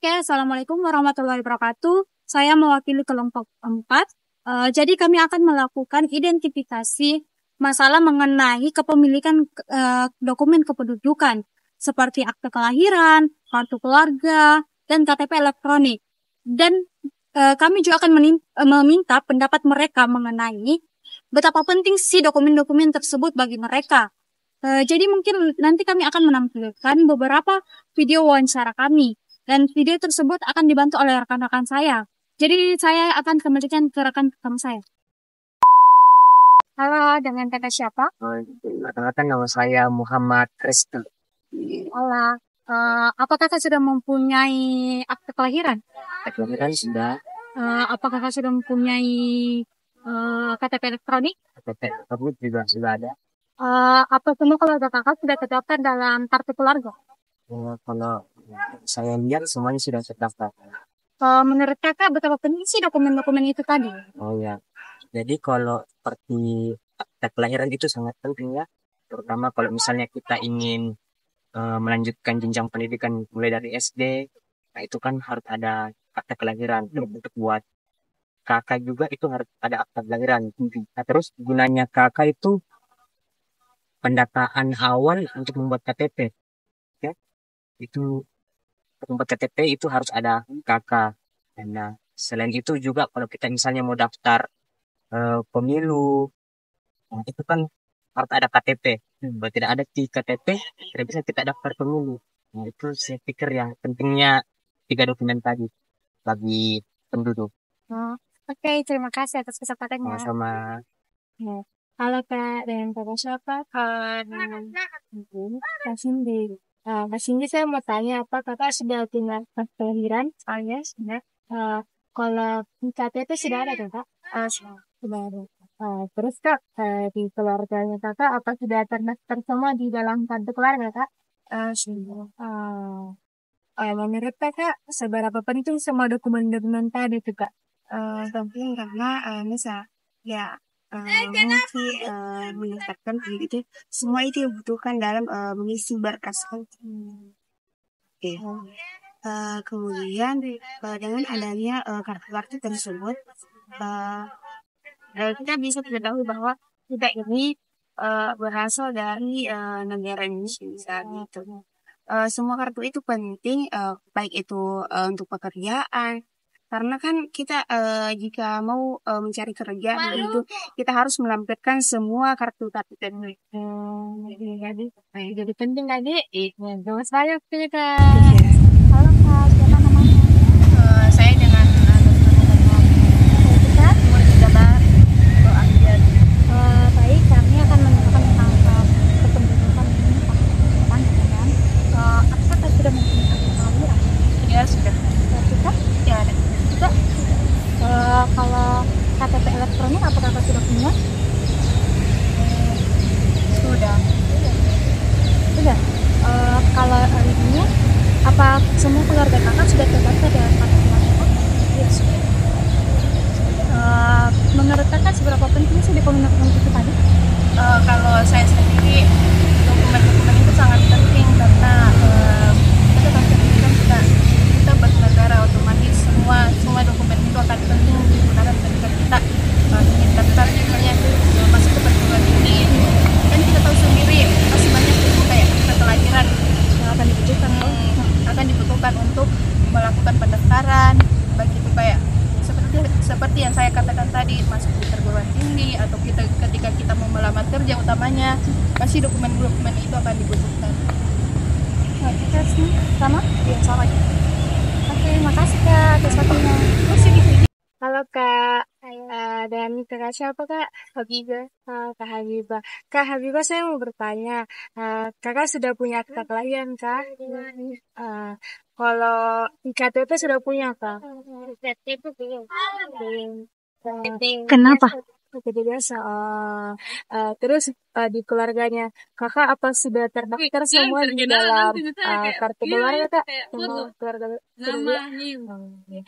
Oke, Assalamualaikum warahmatullahi wabarakatuh. Saya mewakili kelompok 4. Jadi kami akan melakukan identifikasi masalah mengenai kepemilikan dokumen kependudukan seperti akte kelahiran, kartu keluarga, dan KTP elektronik. Dan kami juga akan meminta pendapat mereka mengenai betapa penting sih dokumen-dokumen tersebut bagi mereka. Jadi mungkin nanti kami akan menampilkan beberapa video wawancara kami. Dan video tersebut akan dibantu oleh rekan-rekan saya. Jadi saya akan kembalikan ke rekan-rekan saya. Halo, dengan kakak siapa? Perkenalkan nama saya Muhammad Restu. Halo, apakah kakak sudah mempunyai akte kelahiran? Kelahiran sudah, Apakah kakak sudah mempunyai KTP elektronik? KTP tersebut juga sudah ada. Apa semua keluarga kakak sudah terdaftar dalam kartu keluarga? Kalau saya lihat semuanya sudah terdaftar. Menurut kakak betapa penting sih dokumen-dokumen itu tadi? Oh ya, jadi kalau seperti akte kelahiran itu sangat penting ya. Terutama kalau misalnya kita ingin melanjutkan jenjang pendidikan mulai dari SD, nah itu kan harus ada akte kelahiran. Terus untuk buat kakak juga itu harus ada akte kelahiran. Nah, terus gunanya kakak itu pendataan awal untuk membuat KTP. Ya, itu untuk membuat KTP itu harus ada kakak. Dan selain itu juga kalau kita misalnya mau daftar pemilu, nah, itu kan harus ada KTP. Kalau tidak ada di KTP, tidak bisa kita daftar pemilu. Nah, itu saya pikir yang pentingnya tiga dokumen tadi bagi penduduk. Oh, Oke, terima kasih atas kesempatannya. Sama-sama. Ya. Halo Kak, dengan Kakak siapa? Dengan Kak Cindy. Kak Cindy, saya mau tanya, apa Kakak sudah punya akte kelahiran? Soalnya sudah. Uh, Kalau KTP sudah ada kan Kak? Sudah ada. Terus Kak, di keluarganya Kakak, apa sudah terdaftar semua di dalam kartu keluarga Kak? Sudah. Menurut Kakak, seberapa penting semua dokumen-dokumen tadi tuh Kak? Penting karena misal ya mengisi mendaftarkan itu semua itu dibutuhkan dalam mengisi berkas. Oke. Kemudian dengan adanya kartu-kartu tersebut, uh, kita bisa mengetahui bahwa kita ini berasal dari negara Indonesia misalnya itu. Semua kartu itu penting, baik itu untuk pekerjaan. Karena kan kita jika mau mencari kerjaan itu kita harus melampirkan semua kartu-kartu tadi. Jadi penting tadi. Terima kasih Kak. Halo Kak, siapa namanya? Saya dengan kita Jabar Akhir. Baik, kami akan menentukan tentang kependudukan ini Pak kan. Apakah sudah mempunyai akte kelahiran? Ya sudah. Kita? Ya ada. Juga. Kalau KTP elektronik apakah kakak sudah punya? Sudah. Sudah. Kalau ini apa semua keluarga kakak sudah terdaftar dalam kartu keluarga? Iya sudah. Menurut kakak seberapa penting sih dokumen-dokumen itu tadi? Kalau saya sendiri dokumen-dokumen itu sangat penting karena kita kan kita bernegara, otomatis semua dokumen itu akan penting digunakan ketika kita ingin daftar misalnya masuk ke perguruan tinggi. Kan kita tahu sendiri masih banyak itu kayak akte kelahiran yang akan dibutuhkan untuk melakukan pendaftaran, baik itu kayak seperti yang saya katakan tadi, masuk di perguruan tinggi atau ketika kita mau melamar kerja utamanya, pasti dokumen-dokumen itu akan dibutuhkan. Kita sama? Iya, sama. Oke, makasih Kak atas waktunya. Halo Kak, dan kakak siapa Kak? Habibah. Kak Habibah. Kak Habibah, saya mau bertanya, kakak sudah punya akta kelahiran Kak? Kalau KTP sudah punya Kak? KTP belum. Kenapa? Jadi biasa. Terus di keluarganya kakak apa sudah terdaftar semua di dalam kartu keluarga kak? Semua keluarga sudah juga? Oh, iya.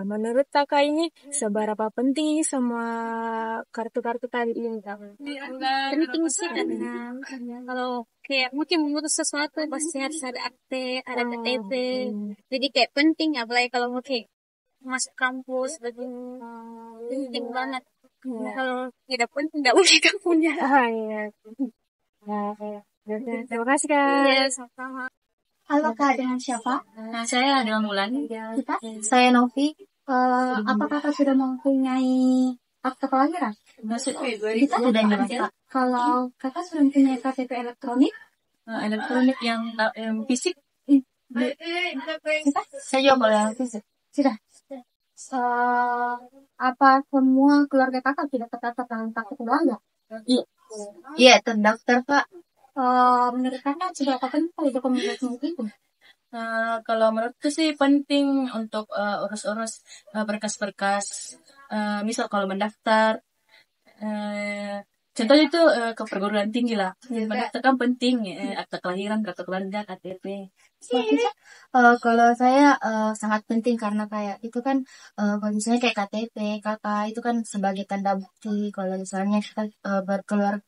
Menurut kakak ini seberapa penting semua kartu-kartu tadi ini kak? Penting sih karena kalau kayak mungkin mengurus sesuatu pasti harus ada akte, ada KTP. Jadi kayak penting apalagi kalau mau kayak masuk kampus begini penting banget. Kalau tidak penting tidak boleh kamu punya. Iya. Terima kasih kak. Iya, sama-sama. Halo Kak, dengan siapa? Nah, saya adalah Mulan. Kita? Saya Novi. Apakah Kakak sudah mempunyai akte kelahiran? Kita tidak Kak. Kalau Kakak sudah mempunyai KTP elektronik? Elektronik yang fisik. Kita? Saya juga boleh yang fisik. Sudah. Apa semua keluarga Kakak tidak terdaftar dalam kartu keluarga? Iya, terdaftar Kak. Menurut Kakak seberapa penting dokumen itu? Kalau menurutku sih penting untuk urus-urus berkas-berkas. Misal kalau mendaftar, contohnya itu ke perguruan tinggi lah. Mendaftar kan penting, akta kelahiran, kartu keluarga, KTP. Kalau saya sangat penting karena kayak itu kan kalau misalnya kayak KTP, kakak itu kan sebagai tanda bukti kalau misalnya kita berkeluarga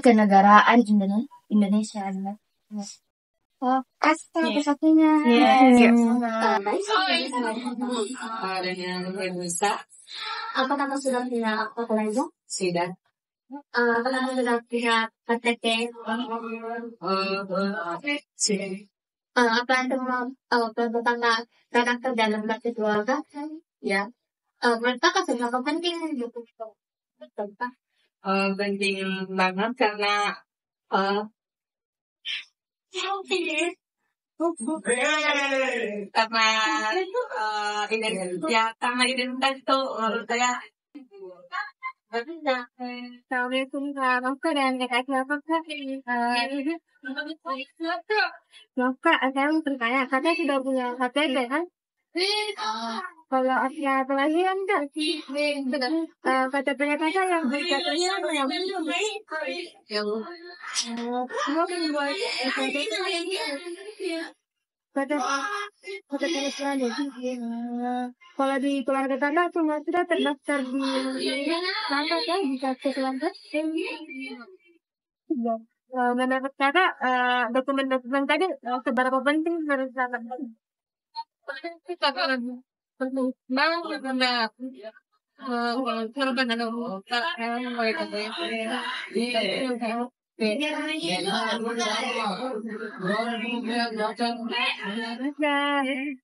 kenegaraan Indonesia. Oh, satu-satunya. Apa kakak sudah punya akte keluarga? Sudah. Kakak sudah punya KTP? Apa yang tentang kakak dalam kartu keluarga? Ya. Menurut kakak seberapa penting dokumen tentang? Penting banget karena karena identitas itu menurut saya Assalamualaikum kak. Kakak dan kakak siapa kak? Kak, saya mau bertanya, kakak sudah punya KTP kan? Kalau akta kelahiran kak, KTP-nya kakak yang berkatanya apa yang mungkin buat KTP Islam. Kalau di keluarga kakak semua sudah terdaftar di kakak kan di kartu keluarga? Menurut kakak dokumen-dokumen tadi seberapa penting menurut kakak? Penting banget karena korban ada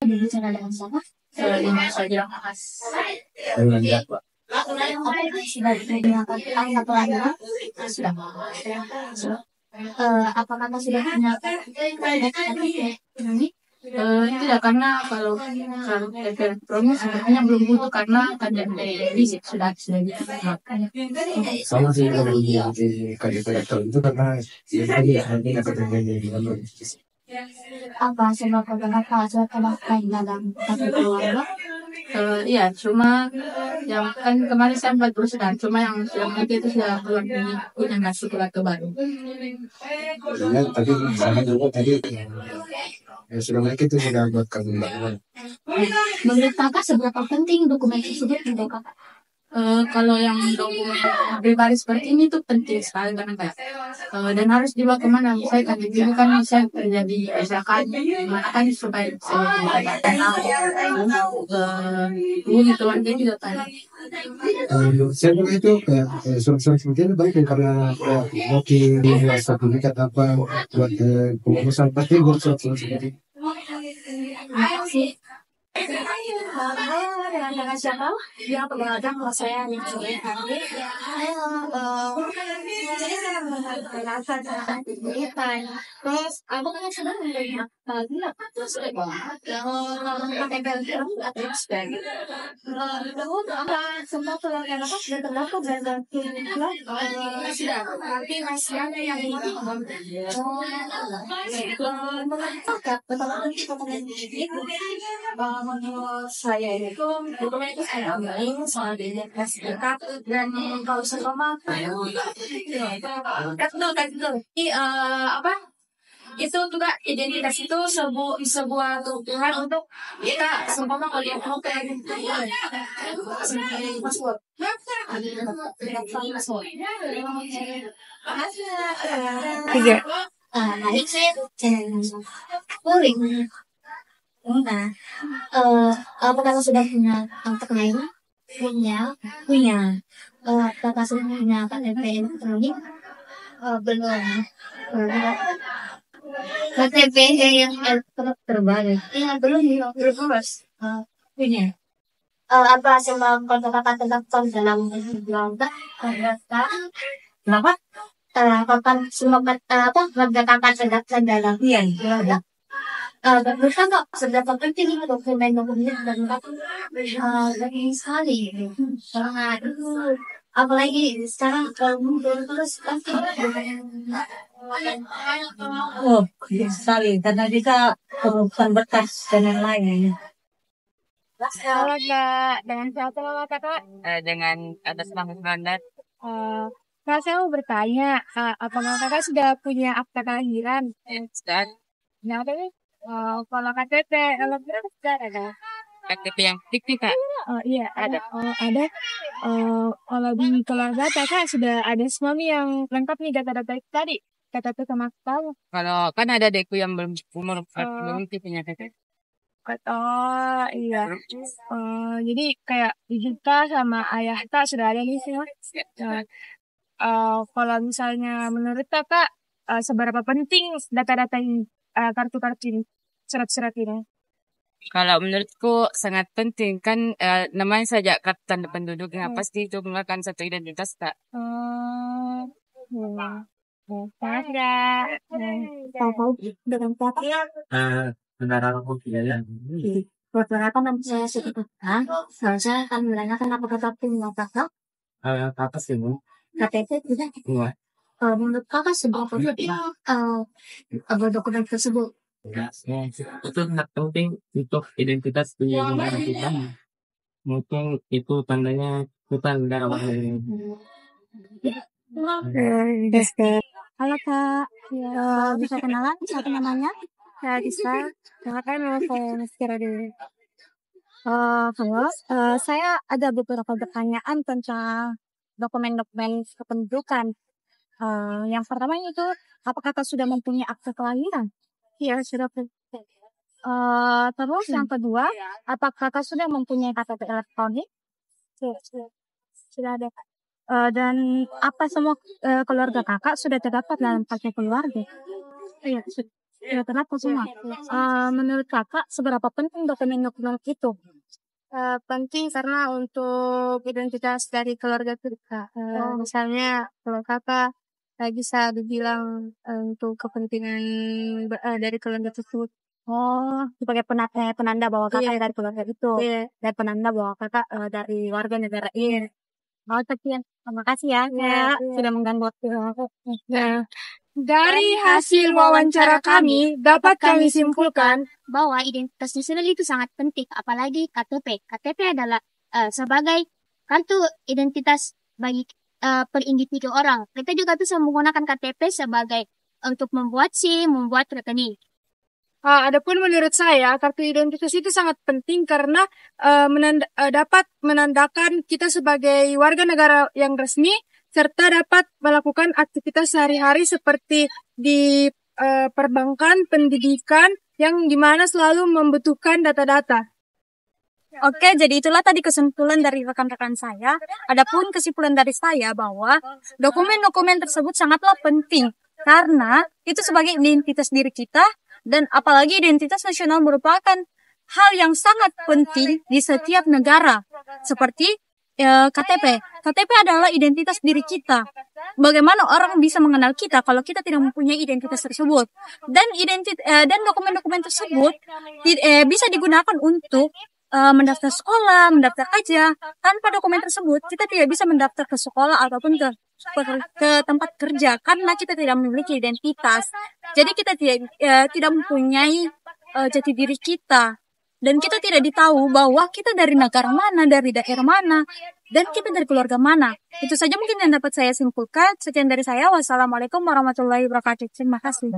Bicara dengan siapa? Sudah kelahiran? Sudah. Apakah kakak sudah punya KTP? tidak karena kalau KTP elektronik sebenarnya belum butuh karena KTP fisik sudah bisa. Sama sih kalau di KTP elektronik itu karena nanti KTP Apa sebab kakak sudah terdaftar dalam kartu keluarga? Iya, cuma yang kan kemarin saya 40 sudah, cuma yang itu sudah keluar punya masuk ke baru. Tadi sama juga tadi sudah naik itu sudah buat kamu bangun. Menurut kakak seberapa penting dokumen tersebut untuk kakak? Kalau yang dokumen pribadi seperti ini tuh penting sekali karena kayak dan harus dibawa kemana? Saya kan di sini kan saya terjadi kecelakaan, mana kan supaya saya kenal hubungi keluarga juga kan. Saya juga itu kayak surat-surat seperti ini baik karena mungkin sertifikat apa buat pengurusan pasti buat surat-surat seperti ini. Dengan kakak siapa? Ya, perkenalkan kalau saya Nia Sore Hari. Jadi saya mengenalkan ini terus aku kan sudah membeli gila terus yang KTP elektronik atau sebagainya. Dahulu apa semua keluarga kakak sudah terdaftar dan sudah nanti masih ada yang menurut kakak betapa penting dokumen itu menurut saya itu dokumen itu saya ambilin soal identitas dekat dan kalau seumpama apa itu juga identitas itu sebuah kebutuhan untuk kita seumpama kalau dia mau kayak gitu sebagai password. Tiga. Nah, saya channel Puring. Nah, apakah kamu sudah punya kontak lain? Punya. Apakah sudah punya KTP elektronik? Belum. KTP yang elektronik terbaru. Iya, belum. Punya. Apa semua kontak kakak terdaftar dalam keluarga? Kenapa? Kapan semua keluarga kakak terdaftar dalam keluarga? Bisa nggak seberapa penting dokumen-dokumen dan penting sekali sangat itu apalagi sekarang kalau mundur terus pasti sekali karena bisa kebutuhan berkas dan yang lain. Halo Kak, dengan siapa nama Kakak? Dengan atas nama Mandat. Kak, saya mau bertanya, apakah Kakak sudah punya akta kelahiran? Dan Nah, apa nih? Kalau KTP, elektronik sudah ada. KTP yang fiktif Kak. Oh iya, ada. Ada. Kalau di keluarga Kakak sudah ada semua nih yang lengkap nih data-data itu tadi. KTP sama akta. Kalau kan ada adekku yang belum umur 40 punya KTP. Oh iya. Jadi kayak digital sama ayah tak sudah ada nih sih. Kalau misalnya menurut Kakak, seberapa penting data-data ini, kartu-kartu ini, surat-surat ini? Kalau menurutku sangat penting kan namanya saja kartu tanda penduduk yang pasti itu merupakan satu identitas Kak. Makasih Kak. Tahu dengan Kakak. Kendaraan umum ya. Beberapa nama saya sebutkan, saya akan menanyakan apakah kakak punya kakak Atas sih bu. KTP tidak? Iya. Menurut kakak seberapa penting dokumen tersebut? Ya, itu sangat penting untuk identitas negara kita. Mungkin itu tandanya kita negara lain. Halo Kak, bisa kenalan siapa namanya? Saya bisa. Silakan nama saya Meskira dulu. Halo, saya ada beberapa pertanyaan tentang dokumen-dokumen kependudukan. Yang pertama itu, apakah Kakak sudah mempunyai akte kelahiran? Iya, sudah. Terus yang kedua, apakah Kakak sudah mempunyai KTP elektronik? Sudah ada. Dan apa semua keluarga Kakak sudah terdapat dalam paket keluarga? Iya, sudah terdapat semua. Menurut Kakak, seberapa penting dokumen-dokumen itu? Penting karena untuk identitas dari keluarga kita. Misalnya kalau Kakak bisa dibilang untuk kepentingan dari keluarga tersebut. Oh, sebagai penanda bahwa Kakak dari keluarga itu. Dan penanda bahwa Kakak dari warga negara ini. Oh, sekian. Terima kasih ya, sudah mengganggu waktu. Nah, dari hasil wawancara kami, dapat kami simpulkan bahwa identitas nasional itu sangat penting, apalagi KTP. KTP adalah sebagai kartu identitas bagi per individu orang. Kita juga bisa menggunakan KTP sebagai untuk membuat rekening. Adapun menurut saya, kartu identitas itu sangat penting karena dapat menandakan kita sebagai warga negara yang resmi, serta dapat melakukan aktivitas sehari-hari seperti di perbankan, pendidikan, yang dimana selalu membutuhkan data-data. Oke, jadi itulah tadi kesimpulan dari rekan-rekan saya. Adapun kesimpulan dari saya bahwa dokumen-dokumen tersebut sangatlah penting karena itu sebagai identitas diri kita, dan apalagi identitas nasional merupakan hal yang sangat penting di setiap negara. Seperti KTP. KTP adalah identitas diri kita. Bagaimana orang bisa mengenal kita kalau kita tidak mempunyai identitas tersebut? Dan dokumen-dokumen tersebut bisa digunakan untuk mendaftar sekolah, mendaftar kerja. Tanpa dokumen tersebut, kita tidak bisa mendaftar ke sekolah ataupun ke tempat kerja karena kita tidak memiliki identitas. Jadi kita tidak mempunyai jati diri kita. dan kita tidak ditahu bahwa kita dari negara mana, dari daerah mana, dan kita dari keluarga mana. Itu saja mungkin yang dapat saya simpulkan. Sekian dari saya. Wassalamualaikum warahmatullahi wabarakatuh. Terima kasih.